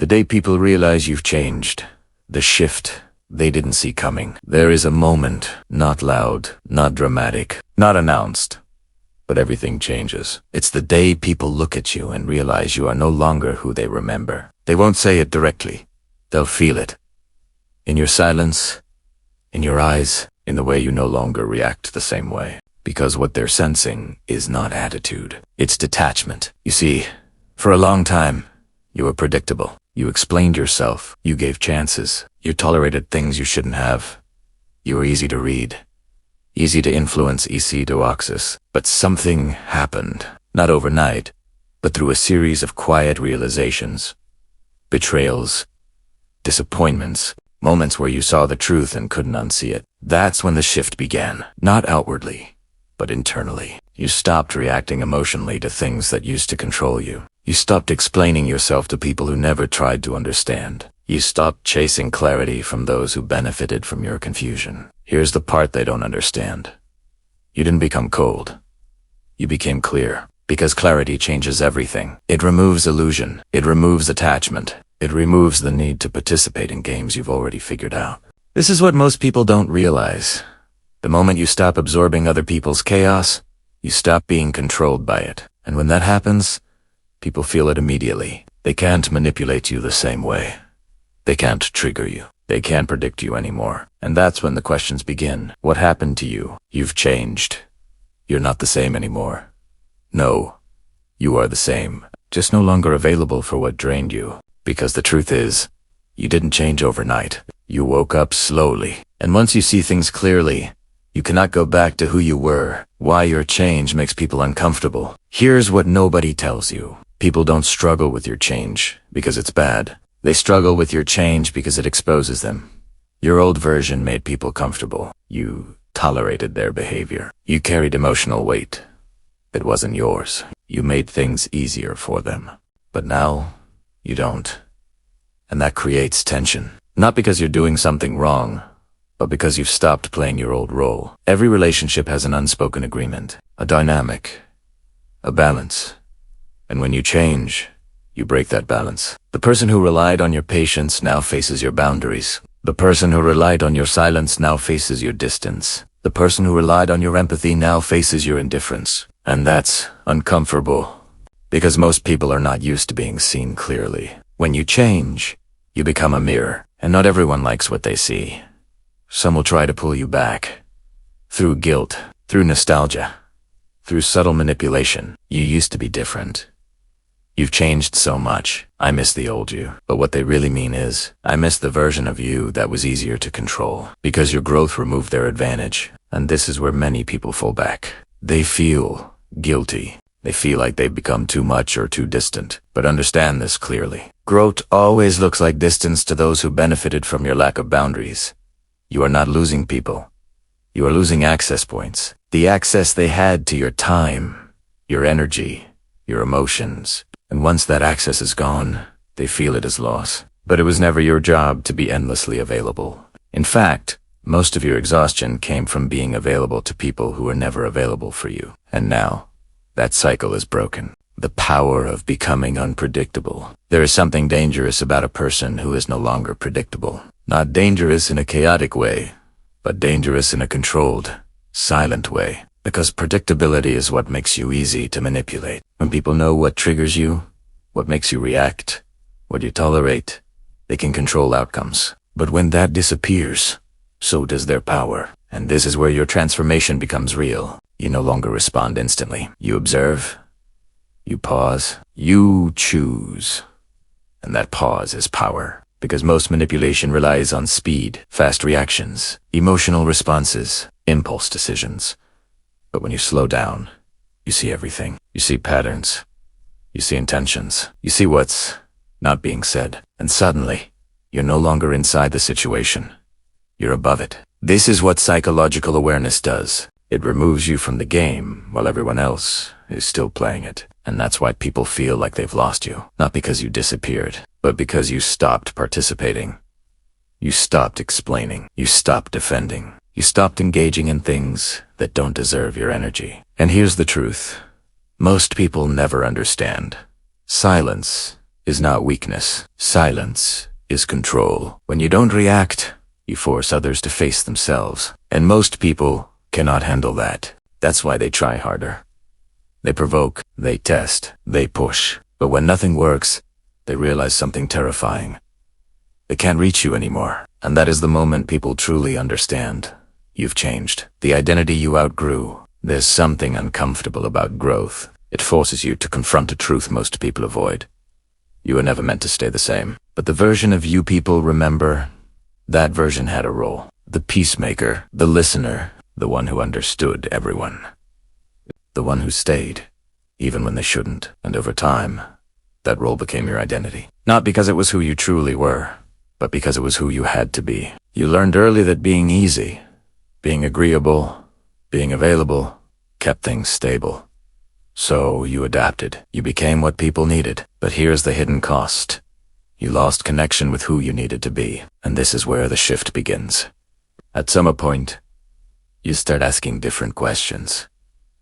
The day people realize you've changed. The shift they didn't see coming. There is a moment, not loud, not dramatic, not announced, but everything changes. It's the day people look at you and realize you are no longer who they remember. They won't say it directly. They'll feel it. In your silence, in your eyes, in the way you no longer react the same way. Because what they're sensing is not attitude. It's detachment. You see, for a long time, you were predictable. You explained yourself. You gave chances. You tolerated things you shouldn't have. You were easy to read. Easy to influence, easy to access. But something happened. Not overnight, but through a series of quiet realizations. Betrayals. Disappointments. Moments where you saw the truth and couldn't unsee it. That's when the shift began. Not outwardly, but internally. You stopped reacting emotionally to things that used to control you. You stopped explaining yourself to people who never tried to understand. You stopped chasing clarity from those who benefited from your confusion. Here's the part they don't understand. You didn't become cold. You became clear. Because clarity changes everything. It removes illusion. It removes attachment. It removes the need to participate in games you've already figured out. This is what most people don't realize. The moment you stop absorbing other people's chaos, you stop being controlled by it. And when that happens, people feel it immediately. They can't manipulate you the same way. They can't trigger you. They can't predict you anymore. And that's when the questions begin. What happened to you? You've changed. You're not the same anymore. No, you are the same. Just no longer available for what drained you. Because the truth is, you didn't change overnight. You woke up slowly. And once you see things clearly, you cannot go back to who you were. Why your change makes people uncomfortable. Here's what nobody tells you. People don't struggle with your change because it's bad. They struggle with your change because it exposes them. Your old version made people comfortable. You tolerated their behavior. You carried emotional weight. It wasn't yours. You made things easier for them. But now, you don't. And that creates tension. Not because you're doing something wrong, but because you've stopped playing your old role. Every relationship has an unspoken agreement, a dynamic, a balance. And when you change, you break that balance. The person who relied on your patience now faces your boundaries. The person who relied on your silence now faces your distance. The person who relied on your empathy now faces your indifference. And that's uncomfortable, because most people are not used to being seen clearly. When you change, you become a mirror, and not everyone likes what they see. Some will try to pull you back. Through guilt, through nostalgia, through subtle manipulation. You used to be different. You've changed so much. I miss the old you. But what they really mean is, I miss the version of you that was easier to control. Because your growth removed their advantage. And this is where many people fall back. They feel guilty. They feel like they've become too much or too distant. But understand this clearly. Growth always looks like distance to those who benefited from your lack of boundaries. You are not losing people. You are losing access points. The access they had to your time, your energy, your emotions. And once that access is gone, they feel it as loss. But it was never your job to be endlessly available. In fact, most of your exhaustion came from being available to people who were never available for you. And now, that cycle is broken. The power of becoming unpredictable. There is something dangerous about a person who is no longer predictable. Not dangerous in a chaotic way, but dangerous in a controlled, silent way. Because predictability is what makes you easy to manipulate. When people know what triggers you, what makes you react, what you tolerate, they can control outcomes. But when that disappears, so does their power. And this is where your transformation becomes real. You no longer respond instantly. You observe, you pause, you choose. And that pause is power. Because most manipulation relies on speed, fast reactions, emotional responses, impulse decisions. But when you slow down, you see everything. You see patterns. You see intentions. You see what's not being said. And suddenly, you're no longer inside the situation. You're above it. This is what psychological awareness does. It removes you from the game while everyone else is still playing it. And that's why people feel like they've lost you. Not because you disappeared, but because you stopped participating. You stopped explaining. You stopped defending. You stopped engaging in things that don't deserve your energy. And here's the truth. Most people never understand. Silence is not weakness. Silence is control. When you don't react, you force others to face themselves. And most people cannot handle that. That's why they try harder. They provoke, they test, they push. But when nothing works, they realize something terrifying. They can't reach you anymore. And that is the moment people truly understand. You've changed. The identity you outgrew. There's something uncomfortable about growth. It forces you to confront a truth most people avoid. You were never meant to stay the same. But the version of you people remember, that version had a role. The peacemaker, the listener, the one who understood everyone. The one who stayed, even when they shouldn't. And over time, that role became your identity. Not because it was who you truly were, but because it was who you had to be. You learned early that being easy, being agreeable, being available, kept things stable. So you adapted. You became what people needed. But here's the hidden cost. You lost connection with who you needed to be. And this is where the shift begins. At some point, you start asking different questions.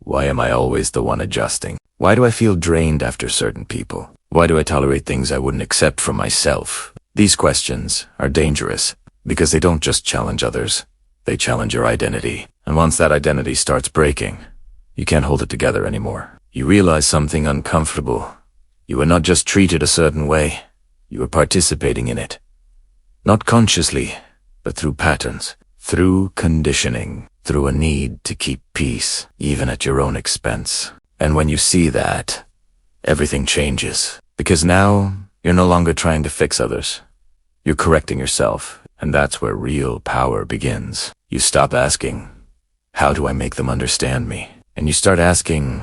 Why am I always the one adjusting? Why do I feel drained after certain people? Why do I tolerate things I wouldn't accept from myself? These questions are dangerous because they don't just challenge others. They challenge your identity. And once that identity starts breaking, you can't hold it together anymore. You realize something uncomfortable. You were not just treated a certain way. You were participating in it. Not consciously, but through patterns, through conditioning, through a need to keep peace, even at your own expense. And when you see that, everything changes. Because now, you're no longer trying to fix others. You're correcting yourself, and that's where real power begins. You stop asking, how do I make them understand me? And you start asking,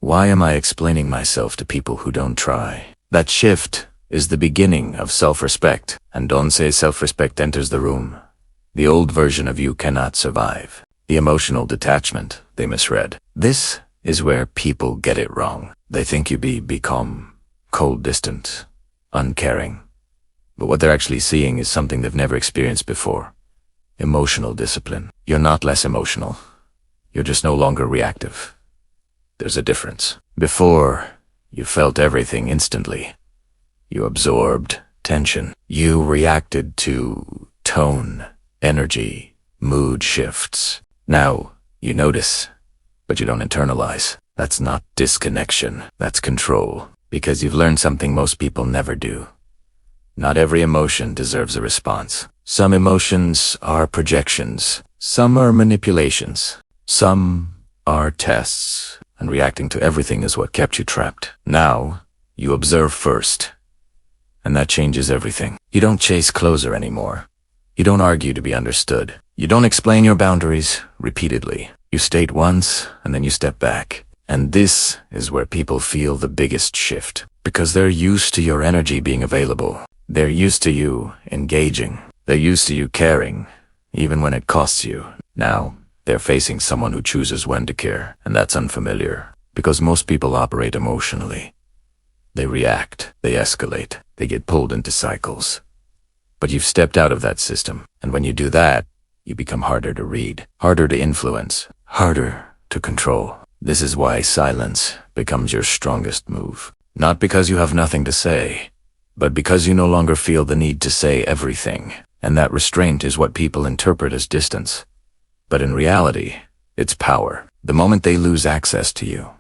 why am I explaining myself to people who don't try? That shift is the beginning of self-respect. And don't say self-respect enters the room. The old version of you cannot survive. The emotional detachment they misread. This is where people get it wrong. They think you become cold, distant, uncaring. But what they're actually seeing is something they've never experienced before. Emotional discipline. You're not less emotional. You're just no longer reactive. There's a difference. Before, you felt everything instantly. You absorbed tension. You reacted to tone, energy, mood shifts. Now, you notice, but you don't internalize. That's not disconnection. That's control. Because you've learned something most people never do. Not every emotion deserves a response. Some emotions are projections. Some are manipulations. Some are tests. And reacting to everything is what kept you trapped. Now, you observe first. And that changes everything. You don't chase closure anymore. You don't argue to be understood. You don't explain your boundaries repeatedly. You state once, and then you step back. And this is where people feel the biggest shift. Because they're used to your energy being available. They're used to you engaging. They're used to you caring, even when it costs you. Now, they're facing someone who chooses when to care, and that's unfamiliar. Because most people operate emotionally. They react, they escalate, they get pulled into cycles. But you've stepped out of that system, and when you do that, you become harder to read, harder to influence, harder to control. This is why silence becomes your strongest move. Not because you have nothing to say, but because you no longer feel the need to say everything. And that restraint is what people interpret as distance. But in reality, it's power. The moment they lose access to you,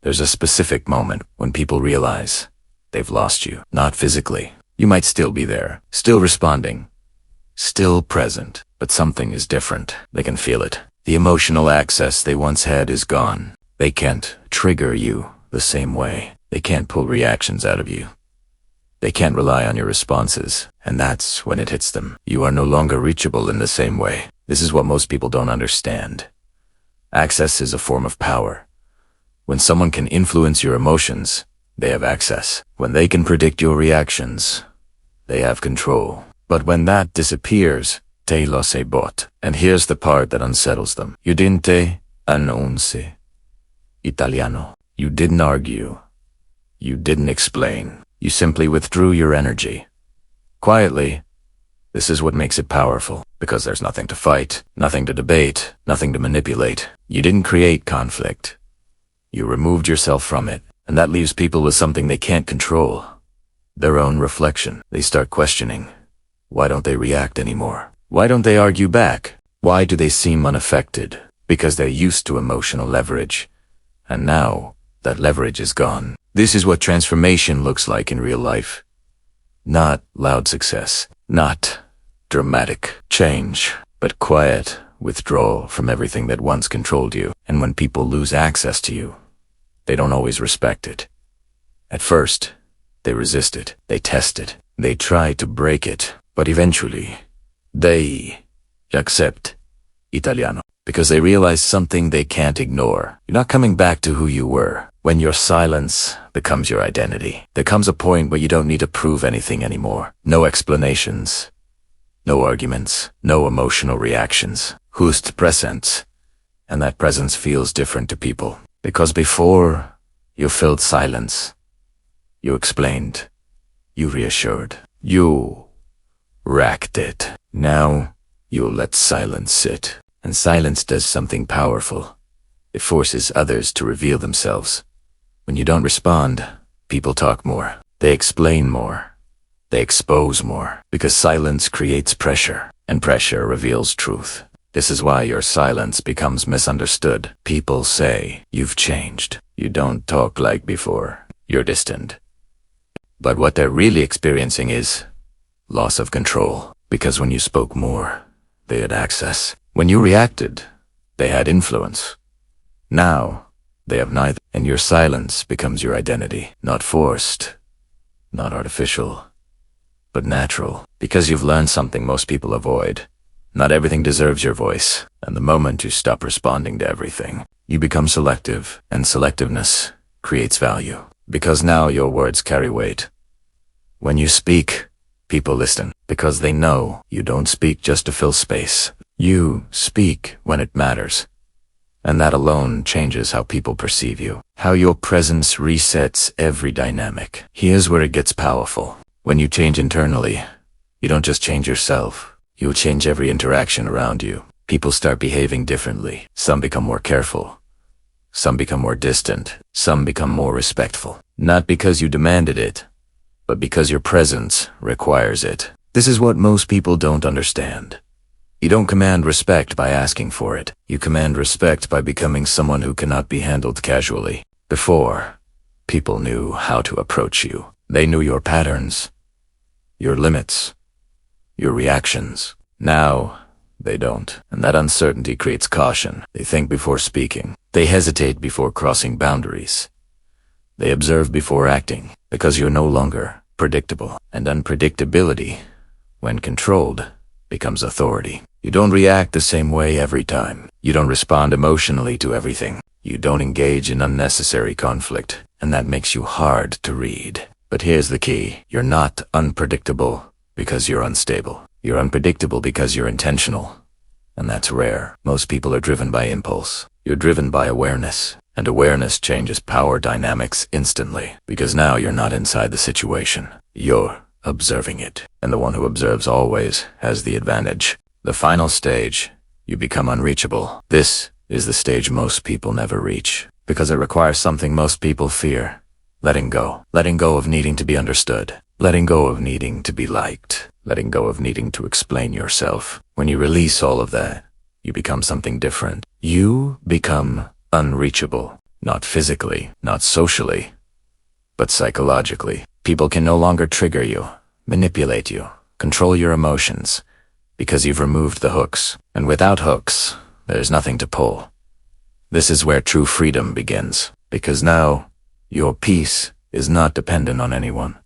there's a specific moment when people realize they've lost you. Not physically. You might still be there, still responding, still present, but something is different. They can feel it. The emotional access they once had is gone. They can't trigger you the same way. They can't pull reactions out of you. They can't rely on your responses, and that's when it hits them. You are no longer reachable in the same way. This is what most people don't understand. Access is a form of power. When someone can influence your emotions, they have access. When they can predict your reactions, they have control. But when that disappears, te lo se bot. And here's the part that unsettles them. You didn't annunci. Italiano. You didn't argue. You didn't explain. You simply withdrew your energy. Quietly. This is what makes it powerful. Because there's nothing to fight, nothing to debate, nothing to manipulate. You didn't create conflict. You removed yourself from it. And that leaves people with something they can't control. their own reflection. They start questioning. Why don't they react anymore? Why don't they argue back? Why do they seem unaffected? Because they're used to emotional leverage. And now, that leverage is gone. This is what transformation looks like in real life. Not loud success, not dramatic change, but quiet withdrawal from everything that once controlled you. And when people lose access to you, they don't always respect it. At first, they resist it, they test it, they try to break it, but eventually, they accept Italiano because they realize something they can't ignore. You're not coming back to who you were. When your silence becomes your identity, there comes a point where you don't need to prove anything anymore. No explanations, no arguments, no emotional reactions. Just presence. And that presence feels different to people. Because before, you filled silence. You explained. You reassured. You racked it. Now, you let silence sit. And silence does something powerful. It forces others to reveal themselves. When you don't respond, people talk more. They explain more. They expose more. Because silence creates pressure. And pressure reveals truth. This is why your silence becomes misunderstood. People say, you've changed. You don't talk like before. You're distant. But what they're really experiencing is loss of control. Because when you spoke more, they had access. When you reacted, they had influence. Now, they have neither. And your silence becomes your identity. Not forced, not artificial, but natural. Because you've learned something most people avoid. Not everything deserves your voice, and the moment you stop responding to everything, you become selective, and selectiveness creates value, because now your words carry weight. When you speak, people listen, because they know you don't speak just to fill space. You speak when it matters, and that alone changes how people perceive you, how your presence resets every dynamic. Here's where it gets powerful. When you change internally, you don't just change yourself. You'll change every interaction around you. People start behaving differently. Some become more careful. Some become more distant. Some become more respectful. Not because you demanded it, but because your presence requires it. This is what most people don't understand. You don't command respect by asking for it. You command respect by becoming someone who cannot be handled casually. Before, people knew how to approach you. They knew your patterns, your limits, your reactions. Now, they don't. And that uncertainty creates caution. They think before speaking. They hesitate before crossing boundaries. They observe before acting, because you're no longer predictable. And unpredictability, when controlled, becomes authority. You don't react the same way every time. You don't respond emotionally to everything. You don't engage in unnecessary conflict. And that makes you hard to read. But here's the key. You're not unpredictable because you're unstable. You're unpredictable because you're intentional. And that's rare. Most people are driven by impulse. You're driven by awareness. And awareness changes power dynamics instantly. Because now you're not inside the situation. You're observing it. And the one who observes always has the advantage. The final stage, you become unreachable. This is the stage most people never reach. Because it requires something most people fear. Letting go. Letting go of needing to be understood. Letting go of needing to be liked. Letting go of needing to explain yourself. When you release all of that, you become something different. You become unreachable. Not physically, not socially, but psychologically. People can no longer trigger you, manipulate you, control your emotions, because you've removed the hooks. And without hooks, there's nothing to pull. This is where true freedom begins. Because now, your peace is not dependent on anyone.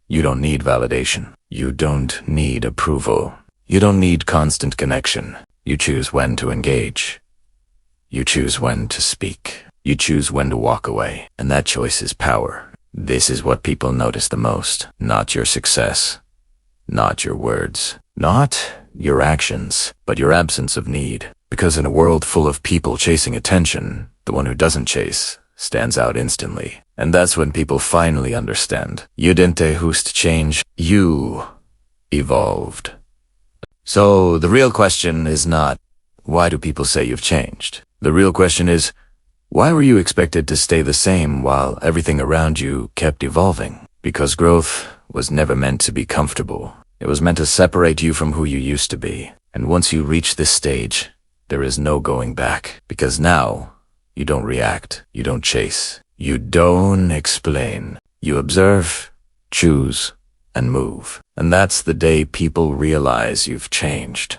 You don't need validation. You don't need approval. You don't need constant connection. You choose when to engage. You choose when to speak. You choose when to walk away. And that choice is power. This is what people notice the most. Not your success. Not your words. Not your actions, but your absence of need. Because in a world full of people chasing attention, the one who doesn't chase stands out instantly. And that's when people finally understand. You didn't just change. You evolved. So the real question is not, why do people say you've changed? The real question is, why were you expected to stay the same while everything around you kept evolving? Because growth was never meant to be comfortable. It was meant to separate you from who you used to be. And once you reach this stage, there is no going back. Because now, you don't react, you don't chase, you don't explain. You observe, choose, and move. And that's the day people realize you've changed.